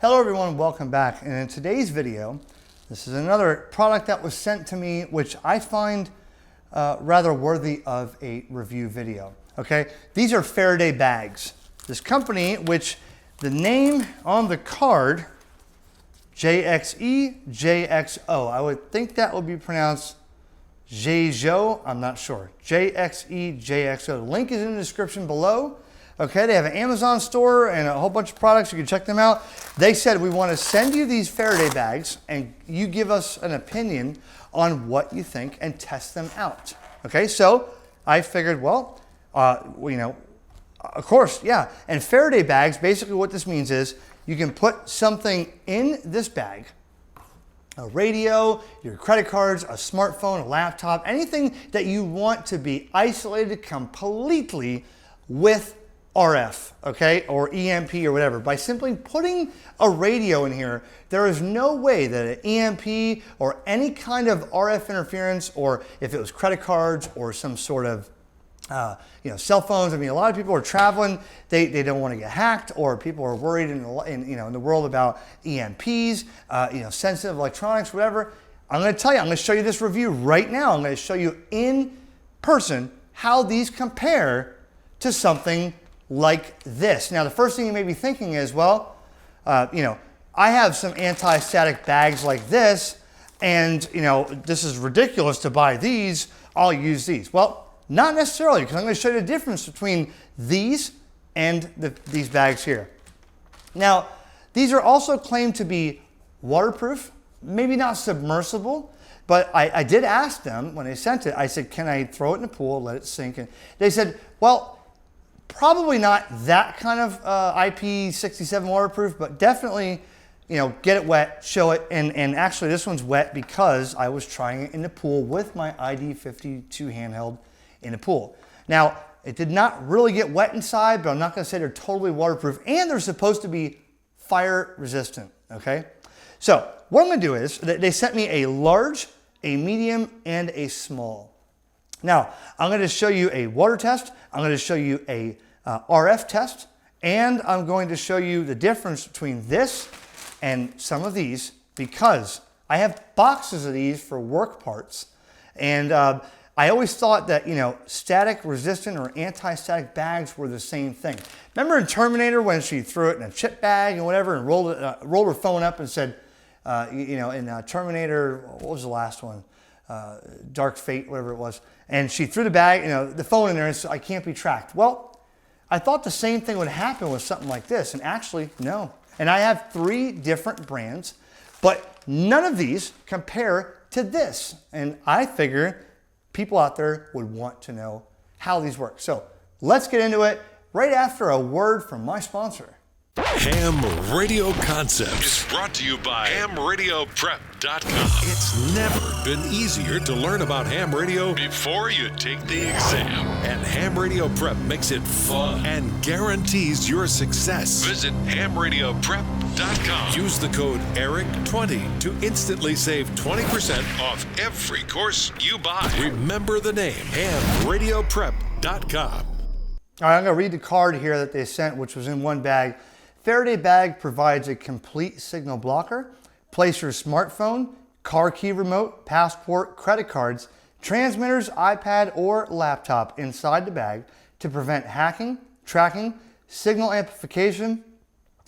Hello everyone, welcome back. And in today's video, this is another product that was sent to me, which I find rather worthy of a review video. Okay, these are Faraday bags. This company, which the name on the card, JXO, I would think that would be pronounced Jejo, I'm not sure. JXO. The link is in the description below. Okay, they have an Amazon store and a whole bunch of products. You can check them out. They said, we want to send you these Faraday bags and you give us an opinion on what you think and test them out. Okay, so I figured, well, of course, yeah. And Faraday bags, basically what this means is you can put something in this bag, a radio, your credit cards, a smartphone, a laptop, anything that you want to be isolated completely with RF, okay, or EMP or whatever. By simply putting a radio in here, there is no way that an EMP or any kind of RF interference, or if it was credit cards or some sort of cell phones. I mean, a lot of people are traveling, they don't want to get hacked, or people are worried in the world about EMPs, sensitive electronics, whatever. I'm going to tell you, I'm going to show you this review right now. I'm going to show you in person how these compare to something like this. Now, the first thing you may be thinking is, well, I have some anti-static bags like this, and this is ridiculous to buy these. I'll use these. Well, not necessarily, because I'm going to show you the difference between these and these bags here. Now, these are also claimed to be waterproof, maybe not submersible, but I did ask them when they sent it. I said, can I throw it in the pool, let it sink? And they said, well, probably not that kind of IP67 waterproof, but definitely, get it wet, show it. And actually this one's wet because I was trying it in the pool with my ID52 handheld in the pool. Now, it did not really get wet inside, but I'm not going to say they're totally waterproof, and they're supposed to be fire resistant, okay? So what I'm going to do is, they sent me a large, a medium, and a small. Now, I'm going to show you a water test, I'm going to show you a RF test, and I'm going to show you the difference between this and some of these, because I have boxes of these for work parts, and I always thought that, static resistant or anti-static bags were the same thing. Remember in Terminator when she threw it in a chip bag and whatever and rolled her phone up and said, in Terminator, what was the last one? Dark Fate, whatever it was. And she threw the bag, the phone in there and said, I can't be tracked. Well, I thought the same thing would happen with something like this. And actually, no. And I have 3 different brands, but none of these compare to this. And I figure people out there would want to know how these work. So let's get into it right after a word from my sponsor. HamRadioConcepts is brought to you by HamRadioPrep.com. It's never been easier to learn about ham radio before you take the exam. And Ham Radio Prep makes it fun and guarantees your success. Visit HamRadioPrep.com. Use the code ERIC20 to instantly save 20% off every course you buy. Remember the name, HamRadioPrep.com. All right, I'm going to read the card here that they sent, which was in one bag. Faraday bag provides a complete signal blocker. Place your smartphone, car key remote, passport, credit cards, transmitters, iPad, or laptop inside the bag to prevent hacking, tracking, signal amplification,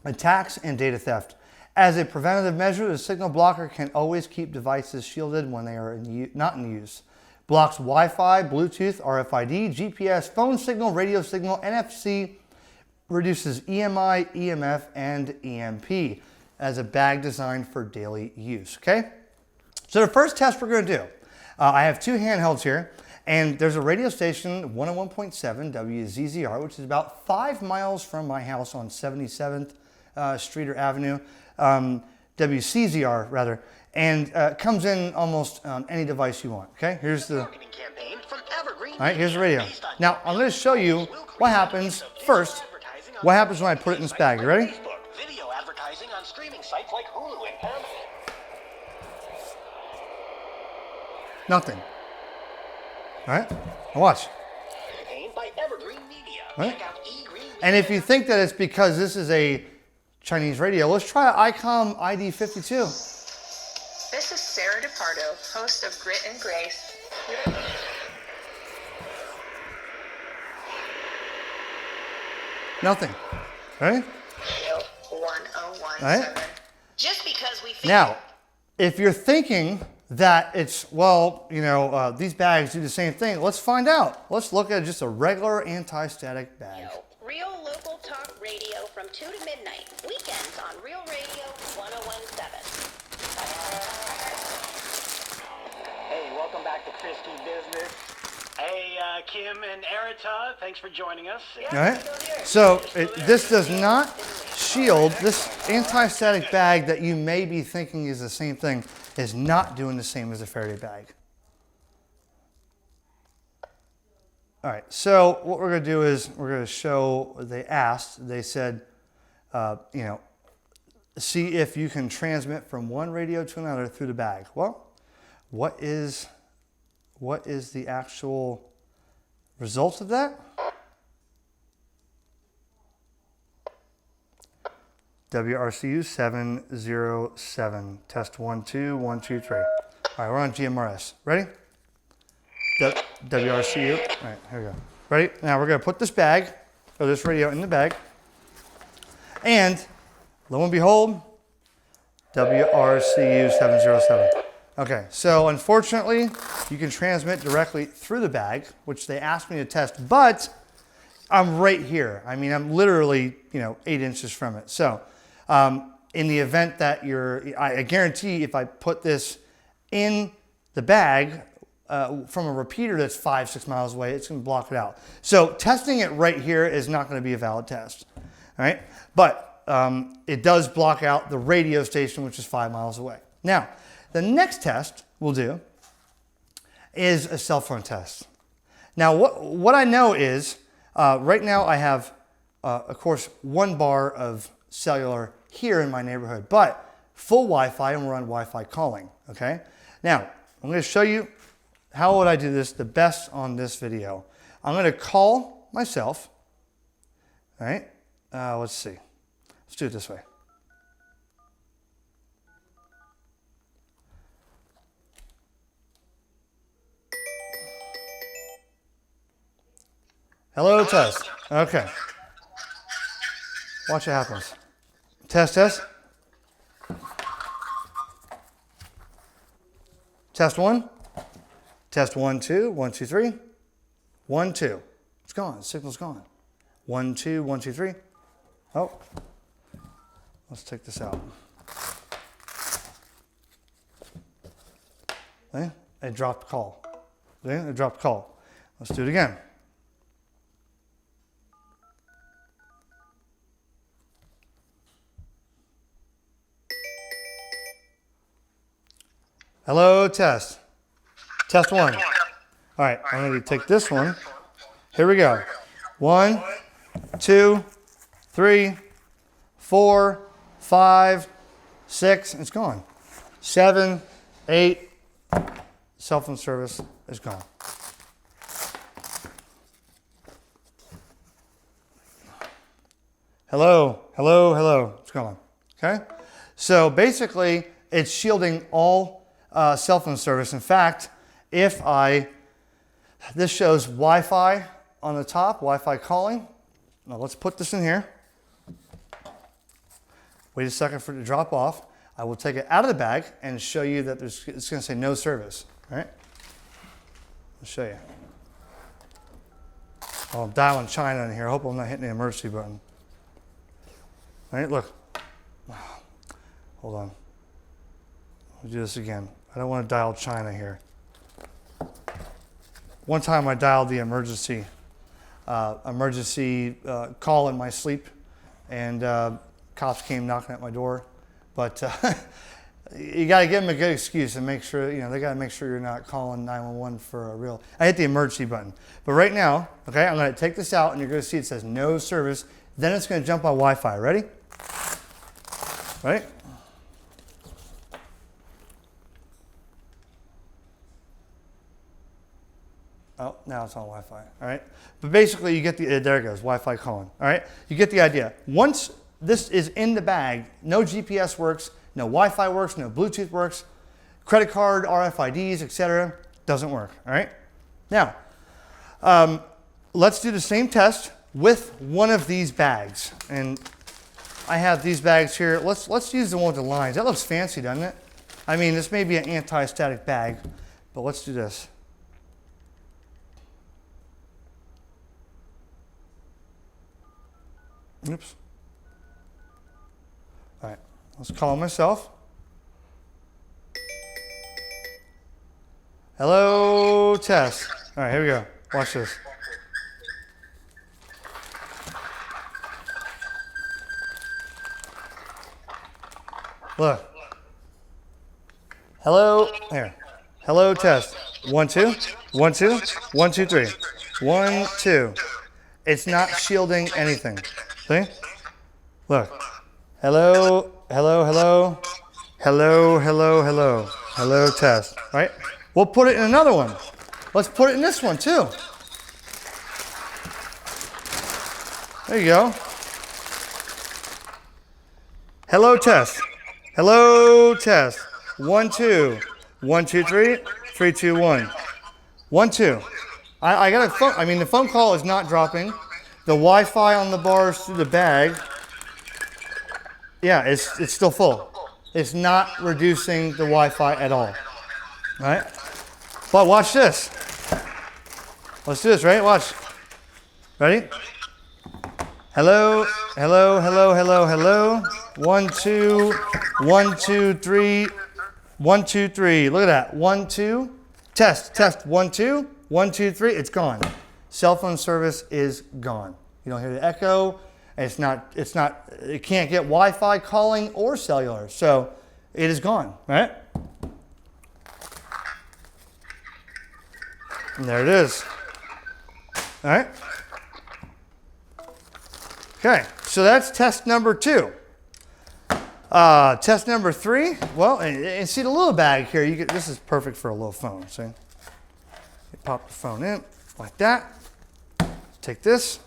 attacks, and data theft. As a preventative measure, the signal blocker can always keep devices shielded when they are not in use. Blocks Wi-Fi, Bluetooth, RFID, GPS, phone signal, radio signal, NFC, reduces EMI, EMF, and EMP as a bag designed for daily use, okay? So the first test we're going to do, I have 2 handhelds here, and there's a radio station, 101.7 WZZR, which is about 5 miles from my house on 77th Street or Avenue, WCZR rather, and comes in almost on any device you want, okay? Here's the marketing campaign from Evergreen. All right, here's the radio. Now, I'm going to show you what happens first. What happens when I put it in this bag? You ready? Video advertising on streaming sites like Hulu and Paramount. Nothing. All right, now watch. Campaign by Evergreen Media. Right? Check out E-Green Media. And if you think that it's because this is a Chinese radio. Let's try ICOM ID 52. This is Sarah DePardo, host of Grit and Grace. Nothing. Right? 1017. Right? Just because we feel Now, if you're thinking that it's, well, you know, these bags do the same thing, let's find out. Let's look at just a regular anti-static bag. Real local talk radio from 2 to midnight. Weekends on Real Radio 1017. Hey, welcome back to Christie Business. Hey, Kim and Erita, thanks for joining us. All right? So this does not shield, this anti-static bag that you may be thinking is the same thing is not doing the same as a Faraday bag. All right, so what we're going to do is we're going to show, they said, you know, see if you can transmit from one radio to another through the bag. Well, what is the actual result of that? WRCU 707, test 1, 2, 1, 2, 3. All right, we're on GMRS. Ready? WRCU. All right, here we go. Ready? Now we're going to put this bag, or this radio in the bag. And lo and behold, WRCU 707. Okay, so unfortunately, you can transmit directly through the bag, which they asked me to test, but I'm right here. I mean, I'm literally, 8 inches from it. So in the event that I guarantee if I put this in the bag from a repeater that's 5-6 miles away, it's going to block it out. So testing it right here is not going to be a valid test. All right, but it does block out the radio station, which is 5 miles away. Now, the next test we'll do is a cell phone test. Now, what I know is right now I have, of course, 1 bar of cellular here in my neighborhood, but full Wi-Fi, and we're on Wi-Fi calling, okay? Now, I'm going to show you how would I do this the best on this video. I'm going to call myself, all right? Let's see. Let's do it this way. Hello, test. Okay. Watch what happens. Test, test. Test 1. Test 1, 2, 1, 2, 3. 1, 2. It's gone. The signal's gone. 1, 2, 1, 2, 3. Oh. Let's take this out. See? It dropped call. See? It dropped call. Let's do it again. Hello, test. Test 1. All right, I'm going to take this one. Here we go. 1, 2, 3, 4, 5, 6. It's gone. 7, 8. Cell phone service is gone. Hello, hello, hello. It's gone. Okay? So basically, it's shielding all cell phone service. In fact, if this shows Wi-Fi on the top, Wi-Fi calling. Now let's put this in here. Wait a second for it to drop off. I will take it out of the bag and show you that it's going to say no service. All right? I'll show you. Oh, I'm dialing China in here. I hope I'm not hitting the emergency button. All right, look. Hold on. We'll do this again. I don't want to dial China here. One time I dialed the emergency call in my sleep, and cops came knocking at my door. But you got to give them a good excuse and make sure, they got to make sure you're not calling 911 for a real. I hit the emergency button. But right now, okay, I'm going to take this out, and you're going to see it says no service. Then it's going to jump on Wi-Fi. Ready? Ready? Oh, now it's on Wi-Fi, all right? But basically, you get the, there it goes, Wi-Fi calling, all right? You get the idea. Once this is in the bag. No GPS works, no Wi-Fi works, no Bluetooth works, credit card, RFIDs, etc. Doesn't work, all right? Now, let's do the same test with one of these bags. And I have these bags here. Let's use the one with the lines. That looks fancy, doesn't it? I mean, this may be an anti-static bag, but let's do this. Oops. All right, let's call myself. Hello, test. All right, here we go. Watch this. Look. Hello, here. Hello, test. 1, 2, 1, 2, 1, 2, 3. 1, 2. It's not shielding anything. See? Look. Hello, hello, hello. Hello, hello, hello. Hello, test. Right? We'll put it in another one. Let's put it in this one too. There you go. Hello, test. Hello, test. 1, 2. 1, 2, 3. 3, 2, 1. 1, 2. I got a phone. I mean, the phone call is not dropping. The Wi-Fi on the bars through the bag. Yeah, it's still full. It's not reducing the Wi-Fi at all. All right? But watch this. Let's do this, right? Watch. Ready? Hello, hello, hello, hello, hello. 1, 2, 1, 2, 3. 1, 2, 3. Look at that. 1, 2. Test, test. 1, 2. 1, 2, 3. It's gone. Cell phone service is gone. You don't hear the echo. It can't get Wi-Fi calling or cellular. So it is gone, right? And there it is. All right. Okay, so that's test number 2. Test number 3. Well, and see the little bag here. This is perfect for a little phone. See, you pop the phone in like that. Take this.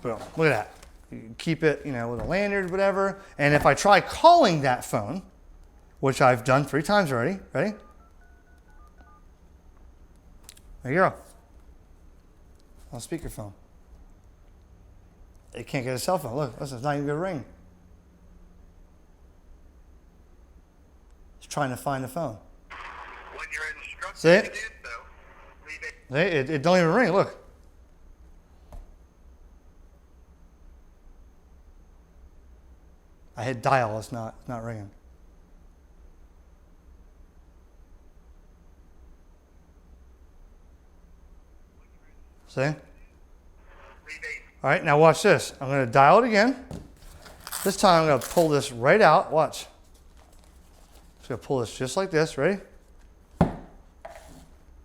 Boom. Look at that. You can keep it, with a lanyard, whatever. And if I try calling that phone, which I've done 3 times already, ready? There you go. On speakerphone. It can't get a cell phone. Look, listen, it's not even going to ring. It's trying to find the phone. When you're instructed See it? to do so, leave it. See, it don't even ring. Look. I hit dial. It's not ringing. See? Leave it. All right, now watch this. I'm going to dial it again. This time I'm going to pull this right out. Watch. Just going to pull this just like this. Ready?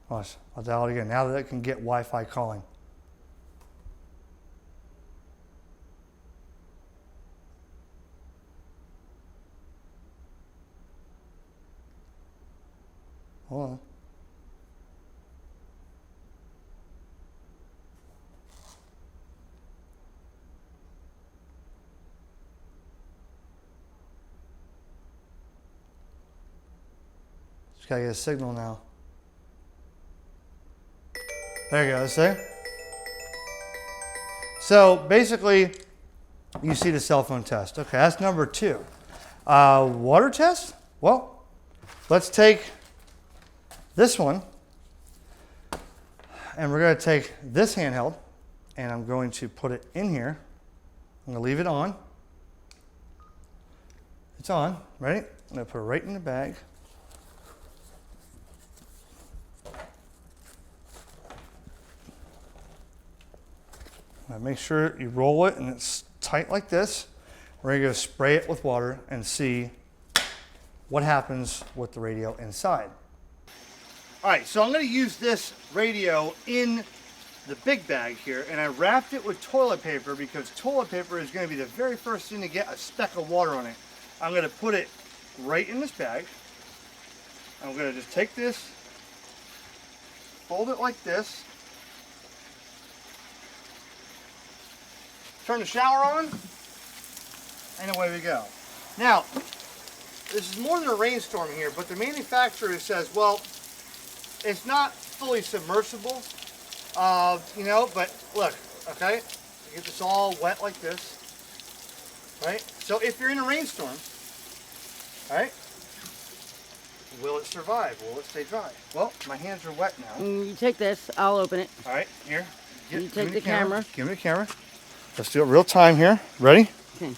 Watch. I'll dial it again. Now that it can get Wi-Fi calling. Hold on. Just gotta get a signal now. There you go, see? So basically, you see the cell phone test. Okay, that's number 2. Water test? Well, let's take this one, and we're going to take this handheld, and I'm going to put it in here. I'm going to leave it on. It's on. Ready? I'm going to put it right in the bag. Make sure you roll it and it's tight like this. We're going to go spray it with water and see what happens with the radio inside. All right, so I'm going to use this radio in the big bag here, and I wrapped it with toilet paper because toilet paper is going to be the very first thing to get a speck of water on it. I'm going to put it right in this bag. I'm going to just take this, fold it like this, turn the shower on, and away we go. Now, this is more than a rainstorm here, but the manufacturer says, well, it's not fully submersible, you know, but look, okay, you get this all wet like this, right? So if you're in a rainstorm, right, will it survive? Will it stay dry? Well, my hands are wet now. You take this, I'll open it. All right, here. You take the camera. Give me the camera. Let's do it real time here. Ready? Okay.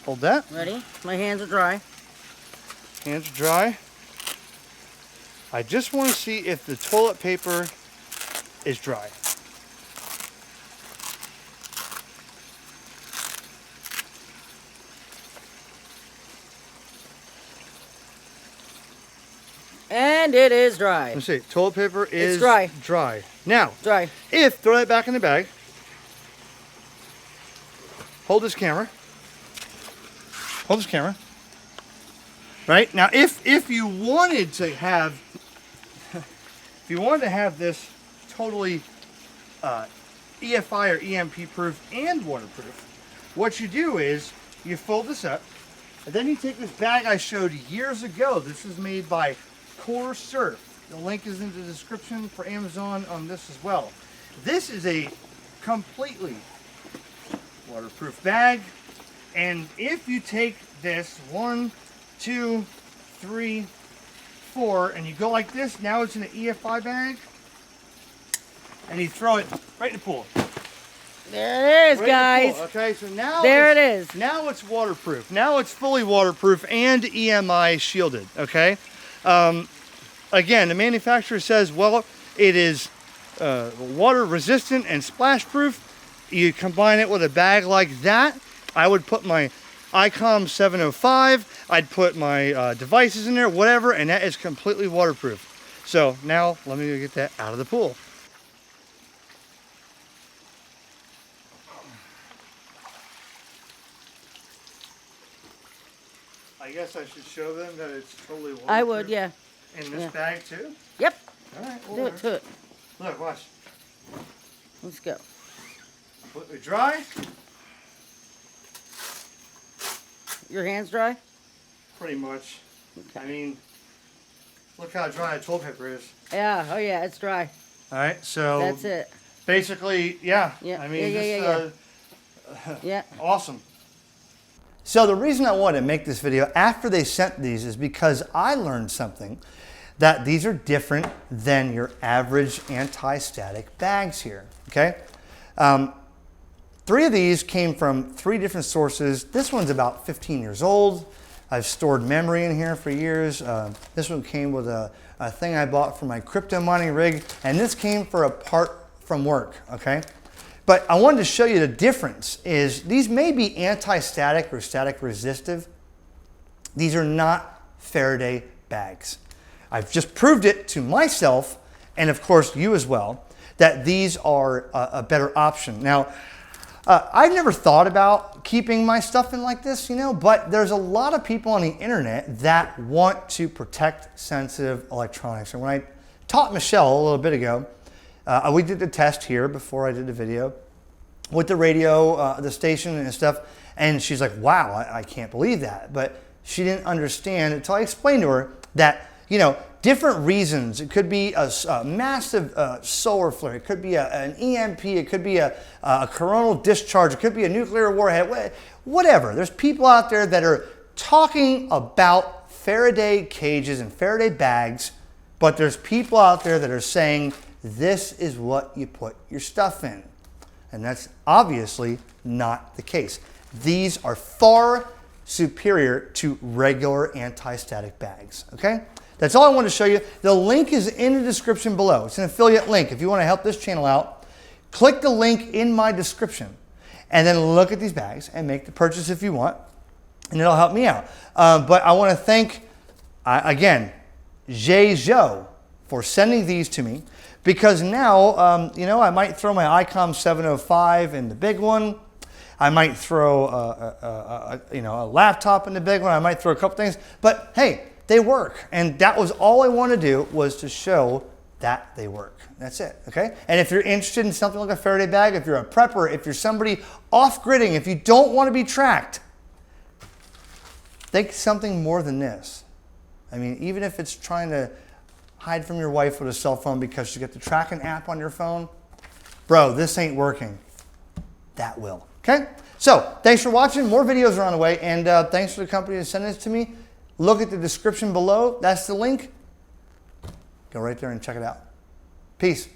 Hold that. Ready? My hands are dry. Hands are dry. I just want to see if the toilet paper is dry. And it is dry. Let's see. Toilet paper is dry. Dry. Now, Dry. throw that back in the bag. Hold this camera. Hold this camera. Right? Now, if you wanted to have this totally EFI or EMP proof and waterproof, what you do is you fold this up, and then you take this bag I showed years ago. This is made by Cor Surf. The link is in the description for Amazon on this as well. This is a completely waterproof bag, and if you take this 1, 2, 3, 4, and you go like this, now it's in an EFI bag, and you throw it right in the pool. There it is, Right in guys. the pool. Okay, so now There it is. Now it's waterproof. Now it's fully waterproof and EMI shielded. Okay. Again, the manufacturer says, well, it is water resistant and splash proof. You combine it with a bag like that. I would put my ICOM 705. I'd put my devices in there, whatever, and that is completely waterproof. So now let me go get that out of the pool. I guess I should show them that it's totally waterproof. I would, yeah. In this Yeah. bag too? Yep. All right, Do it to it. Look, watch. Let's go. Completely dry. Your hands dry? Pretty much. Okay. I mean, look how dry the toilet paper is. Yeah. Oh, yeah. It's dry. All right, so That's it. basically, yeah. Yeah, I mean, yeah. Yeah. Awesome. So the reason I wanted to make this video after they sent these is because I learned something, that these are different than your average anti-static bags here, okay? 3 of these came from 3 different sources. This one's about 15 years old. I've stored memory in here for years. This one came with a thing I bought for my crypto mining rig, and this came for a part from work, okay? But I wanted to show you the difference is these may be anti-static or static resistive. These are not Faraday bags. I've just proved it to myself, and of course you as well, that these are a better option. Now, I've never thought about keeping my stuff in like this, you know, but there's a lot of people on the internet that want to protect sensitive electronics. And when I taught Michelle a little bit ago, we did the test here before I did the video with the radio, the station and stuff, and she's like, wow, I can't believe that. But she didn't understand until I explained to her that, you know, different reasons. It could be a massive solar flare. It could be an EMP. It could be a coronal discharge. It could be a nuclear warhead. Whatever. There's people out there that are talking about Faraday cages and Faraday bags, but there's people out there that are saying this is what you put your stuff in. And that's obviously not the case. These are far superior to regular anti-static bags, okay? That's all I wanted to show you. The link is in the description below. It's an affiliate link. If you want to help this channel out, click the link in my description and then look at these bags and make the purchase if you want, and it'll help me out. But I want to thank, again, Jay Zhou for sending these to me, because now, you know, I might throw my ICOM 705 in the big one. I might throw a laptop in the big one. I might throw a couple things, but hey, they work. And that was all I wanted to do, was to show that they work. That's it, okay? And if you're interested in something like a Faraday bag, if you're a prepper, if you're somebody off-gridding, if you don't want to be tracked, think something more than this. I mean, even if it's trying to hide from your wife with a cell phone because you get the tracking app on your phone, bro, this ain't working. That will, okay? So, thanks for watching. More videos are on the way, and thanks for the company that sent this to me. Look at the description below. That's the link. Go right there and check it out. Peace.